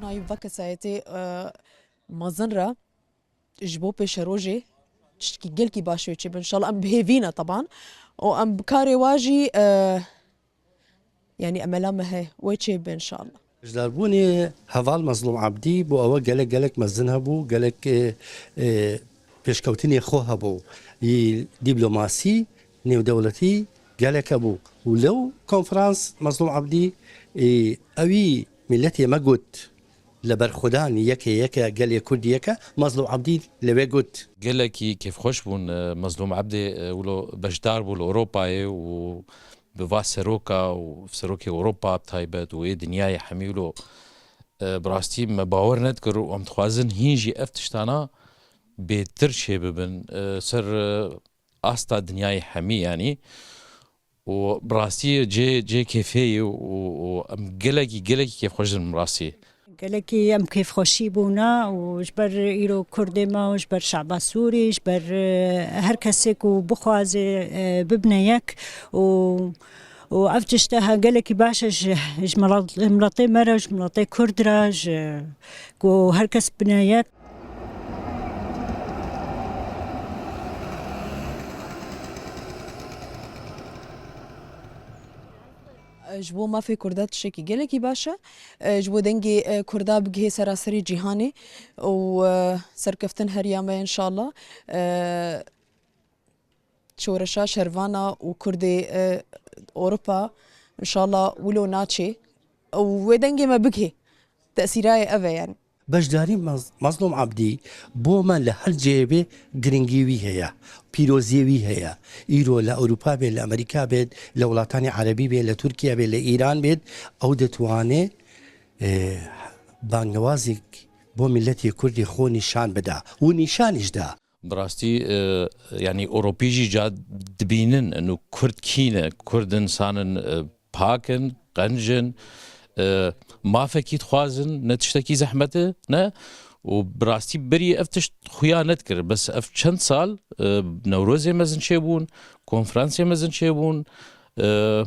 نایب وکه سایتی مازنرا جبو پیش روجی تشتكي جلكي باشوي تشيب ان شاء الله ام بهيفينا طبعا وام بكاري واجي يعني املامه هي ويتشيب ان شاء الله جلالبوني هفال مظلوم عبدي بو أو جلك مزنها بو جلك بيشكوتني خوها بو دبلوماسي نيو دولتي جلك أبو ولو كونفرانس مظلوم عبدي أوي ملتي ما قلت لبرخدان يكا قال كردي يكا مظلوم عبدي لبي قلت قال لك كيف خوش بون مظلوم عبدي ولو بشدار بول أوروبا و بفا سروكا وفي سروكي أوروبا بتايبت و دنياي حميلو براستي ما باور ندكر وام تخوازن هينجي افتشتانا بيتر شي ببن سر استا دنياي حمي يعني وبراستي جي كيفي وام قلقي كيف خوش براسي قالكي ام كيف خوشي بونا وجبر ايرو كردما وجبر شعب سوري جبر هر كسك وبخوازي ببنيك و افتشتها قالكي باشا ملطي مرج ملطي كردراج وهر كس بنيك جبو ما في كردات شيكي جلكي باشا جبو دنجي كردا بجهي سراسري جهاني وسركفتن هريامة ان شاء الله شورشا شرفانا وكردي اوروبا ان شاء الله ولو ناتشي ودنجي ما بجهي تأثيراي أبا يعني بشداري مظلوم عبدي بوما لهالجيبه جرينجيوي هي بيروزيوي هي ايرو لاوروبا بين لامريكا بين لولاتاني عربي بين لتركيا بين لايران بين او دتوانه بانوازك بو ملتي كردي خو نشان بدا ونشانش دا براستي يعني أوروبيجي جاد دبينن انه كرد كينه كرد انسان باكن قنجن ما فكيت خوازن نتشتكي زحمته نه وبراستي بري افتش خويا نتكر بس اف چند سال نوروزي مزن شيبون كونفرانسي مزن شيبون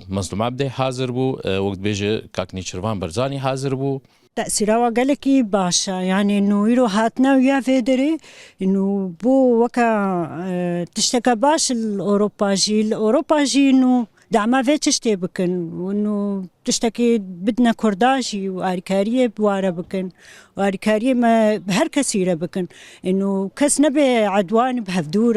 مظلوم عبدي حاضر بو وقت بيجي كاكني شرفان برزاني حاضر بو تأثيرها قالكي باشا يعني انه يرو هاتنا ويا فيدري انه بو وكا تشتكى باش الأوروباجي انه دعما في تشتي بكن وانه تشتكي بدنا كرداجي واركاريه بوارا بكن واركاريه ما بهر كثيره بكن انه كس نبي عدوان بهفدور